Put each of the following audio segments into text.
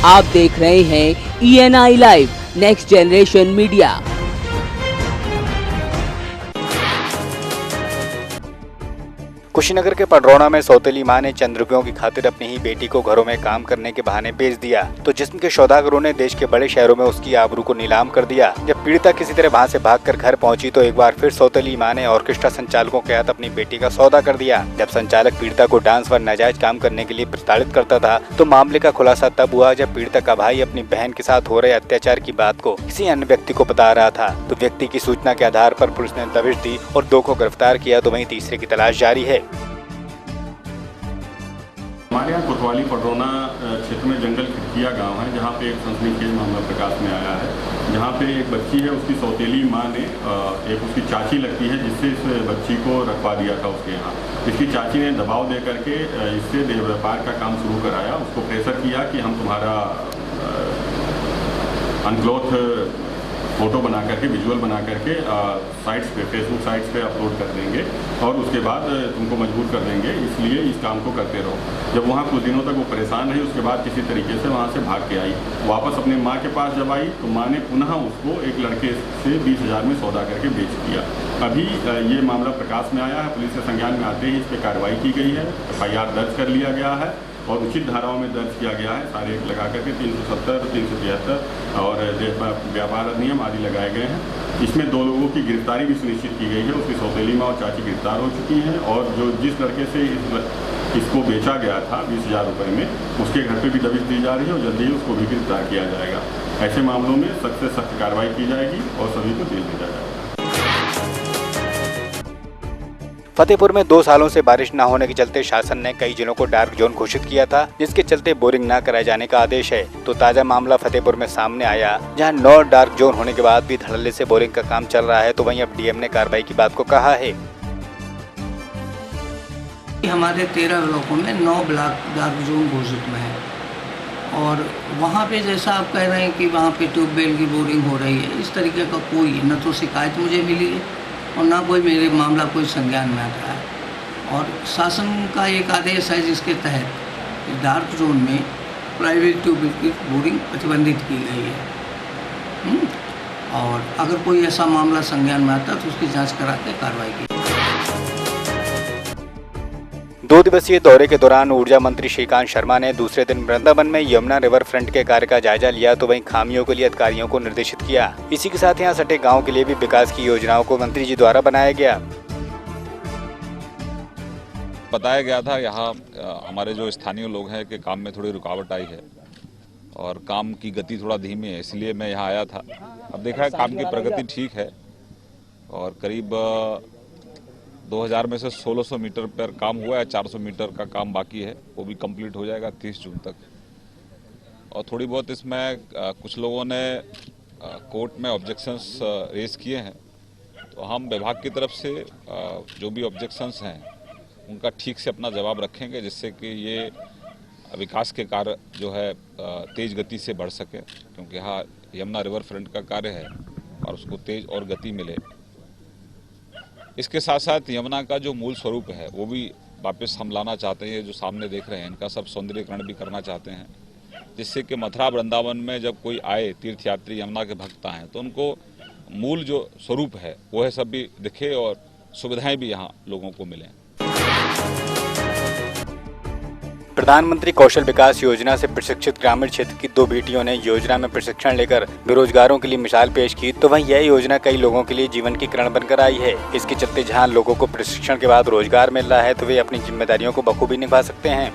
आप देख रहे हैं ENI live next generation media. Kushinagar के पडरौना में सौतेली मां ने चंद रुपयों की खातिर अपनी ही बेटी को घरों में काम करने के बहाने बेच दिया तो जिस्म के सौदागरों ने देश के बड़े शहरों में उसकी आबरू को नीलाम कर दिया। जब पीड़िता किसी तरह वहां से भागकर घर पहुंची तो एक बार फिर सौतेली मां ने ऑर्केस्ट्रा संचालकों के हाथ अपनी बेटी का सौदा कर दिया। जब संचालक पीड़िता को डांस व नाजायज काम करने के लिए प्रताड़ित करता था तो मामले का खुलासा तब हुआ जब पीड़िता का भाई अपनी बहन के साथ हो रहे अत्याचार की बात को किसी अन्य व्यक्ति को बता रहा था तो व्यक्ति की सूचना के आधार पर पुलिस ने दबिश दी और 2 को गिरफ्तार किया तो वहीं तीसरे की तलाश जारी है। हमारे यहाँ कोतवाली पडरौना क्षेत्र में जंगल खिड़किया गांव है जहाँ पे एक सनसनीखेज मामला प्रकाश में आया है। जहाँ पे एक बच्ची है, उसकी सौतेली माँ ने एक उसकी चाची लगती है जिससे इस बच्ची को रखवा दिया था उसके यहाँ। इसकी चाची ने दबाव दे करके इससे देह व्यापार का काम शुरू कराया, उसको प्रेशर किया कि हम तुम्हारा अनक्लॉथ फोटो बना करके विजुअल बना करके साइट्स पे फेसबुक साइट्स पे अपलोड कर देंगे और उसके बाद तुमको मजबूर कर देंगे, इसलिए इस काम को करते रहो। जब वहाँ कुछ दिनों तक वो परेशान रही उसके बाद किसी तरीके से वहाँ से भाग के आई। वापस अपनी माँ के पास जब आई तो माँ ने पुनः उसको एक लड़के से 20,000 में सौदा करके बेच दिया। अभी ये मामला प्रकाश में आया है, पुलिस के संज्ञान में आते ही इस पर कार्रवाई की गई है, FIR दर्ज कर लिया गया है और उचित धाराओं में दर्ज किया गया है। सारे लगा करके 370, 373 और व्यापार अधिनियम आदि लगाए गए हैं। इसमें 2 लोगों की गिरफ्तारी भी सुनिश्चित की गई है। उसकी सौतेली माँ और चाची गिरफ्तार हो चुकी हैं और जो जिस लड़के से इसको बेचा गया था 20,000 रुपये में, उसके घर पे भी दबिश दी जा रही है और जल्दी ही उसको भी गिरफ्तार किया जाएगा। ऐसे मामलों में सख्त से सख्त कार्रवाई की जाएगी और सभी को जेल भेजा जाएगा। फतेहपुर में 2 सालों से बारिश न होने के चलते शासन ने कई जिलों को डार्क जोन घोषित किया था, जिसके चलते बोरिंग न कराए जाने का आदेश है। तो ताजा मामला फतेहपुर में सामने आया, जहां 9 डार्क जोन होने के बाद भी धड़ल्ले से बोरिंग का काम चल रहा है तो वहीं अब DM ने कार्रवाई की बात को कहा है। हमारे 13 ब्लॉकों में 9 ब्लॉक डार्क जोन घोषित में है और वहाँ पे जैसा आप कह रहे हैं कि वहाँ पे ट्यूबवेल की बोरिंग हो रही है, इस तरीके का कोई न तो शिकायत मुझे मिली है और ना कोई मेरे मामला कोई संज्ञान में आ रहा है। और शासन का एक आदेश है जिसके तहत डार्क जोन में प्राइवेट ट्यूबवेल की बोरिंग प्रतिबंधित की गई है। और अगर कोई ऐसा मामला संज्ञान में आता है तो उसकी जांच करा के कार्रवाई की। 2 दिवसीय दौरे के दौरान ऊर्जा मंत्री श्रीकांत शर्मा ने दूसरे दिन वृंदावन में यमुना रिवर फ्रंट के कार्य का जायजा लिया तो वहीं खामियों के लिए अधिकारियों को निर्देशित किया। इसी के साथ यहां सटे गांव के लिए भी विकास की योजनाओं को मंत्री जी द्वारा बनाया गया। बताया गया था यहाँ हमारे जो स्थानीय लोग हैं कि काम में थोड़ी रुकावट आई है और काम की गति थोड़ा धीमी है, इसलिए मैं यहाँ आया था। अब देखा है काम की प्रगति ठीक है और करीब 2000 में से 1600 मीटर पर काम हुआ है, 400 मीटर का काम बाकी है, वो भी कंप्लीट हो जाएगा 30 जून तक। और थोड़ी बहुत इसमें कुछ लोगों ने कोर्ट में ऑब्जेक्शंस रेज किए हैं तो हम विभाग की तरफ से जो भी ऑब्जेक्शंस हैं उनका ठीक से अपना जवाब रखेंगे जिससे कि ये विकास के कार्य जो है तेज गति से बढ़ सके, क्योंकि यहाँ यमुना रिवर फ्रंट का कार्य है और उसको तेज और गति मिले। इसके साथ साथ यमुना का जो मूल स्वरूप है वो भी वापस हम लाना चाहते हैं। जो सामने देख रहे हैं इनका सब सौंदर्यीकरण भी करना चाहते हैं, जिससे कि मथुरा वृंदावन में जब कोई आए तीर्थयात्री यमुना के भक्त आए तो उनको मूल जो स्वरूप है वो है सब भी दिखे और सुविधाएं भी यहाँ लोगों को मिलें। प्रधानमंत्री कौशल विकास योजना से प्रशिक्षित ग्रामीण क्षेत्र की 2 बेटियों ने योजना में प्रशिक्षण लेकर बेरोजगारों के लिए मिसाल पेश की तो वहीं यह योजना कई लोगों के लिए जीवन की किरण बनकर आई है। इसके चलते जहां लोगों को प्रशिक्षण के बाद रोजगार मिल रहा है तो वे अपनी जिम्मेदारियों को बखूबी निभा सकते हैं।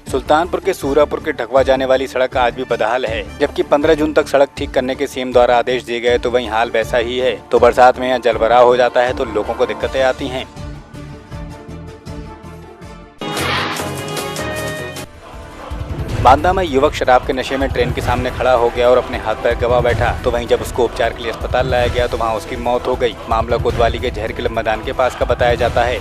सुल्तानपुर के सूरापुर के ढकवा जाने वाली सड़क आज भी बदहाल है, जबकि 15 जून तक सड़क ठीक करने के सीएम द्वारा आदेश दिए गए तो वहीं हाल वैसा ही है। तो बरसात में यहाँ जलभराव हो जाता है तो लोगों को दिक्कतें आती हैं। बांदा में युवक शराब के नशे में ट्रेन के सामने खड़ा हो गया और अपने हाथ पैर गवा बैठा तो वहीं जब उसको उपचार के लिए अस्पताल लाया गया तो वहाँ उसकी मौत हो गई। मामला कोतवाली के जहर किला मैदान के पास का बताया जाता है।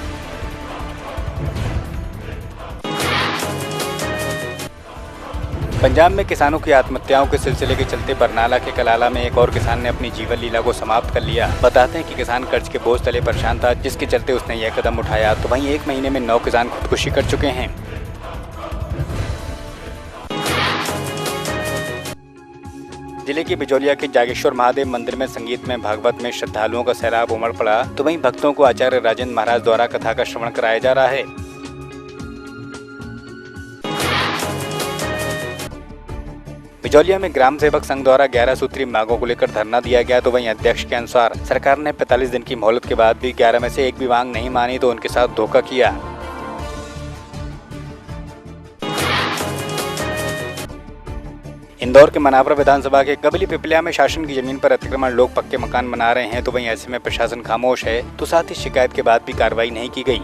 पंजाब में किसानों की आत्महत्याओं के सिलसिले के चलते बरनाला के कलाला में एक और किसान ने अपनी जीवन लीला को समाप्त कर लिया। बताते हैं कि किसान कर्ज के बोझ तले परेशान था, जिसके चलते उसने यह कदम उठाया। तो वहीं एक महीने में 9 किसान खुदकुशी कर चुके हैं। जिले के बिजौलिया के जागेश्वर महादेव मंदिर में संगीत में भागवत में श्रद्धालुओं का सैलाब उमड़ पड़ा। तो वहीं भक्तों को आचार्य राजेंद्र महाराज द्वारा कथा का श्रवण कराया जा रहा है। बिजौलिया में ग्राम सेवक संघ द्वारा 11 सूत्री मांगों को लेकर धरना दिया गया। तो वहीं अध्यक्ष के अनुसार सरकार ने 45 दिन की मोहलत के बाद भी 11 में से एक भी मांग नहीं मानी, तो उनके साथ धोखा किया। इंदौर के मनावरा विधानसभा के कबली पिपलिया में शासन की जमीन पर अतिक्रमण लोग पक्के मकान बना रहे हैं। तो वहीं ऐसे में प्रशासन खामोश है, तो साथ ही शिकायत के बाद भी कार्रवाई नहीं की गई।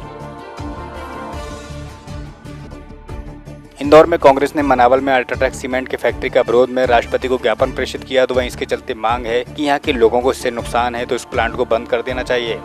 इंदौर में कांग्रेस ने मनावल में अल्ट्राटेक सीमेंट की फैक्ट्री का विरोध में राष्ट्रपति को ज्ञापन प्रेषित किया। तो वहीं इसके चलते मांग है कि यहाँ के लोगों को इससे नुकसान है, तो इस प्लांट को बंद कर देना चाहिए।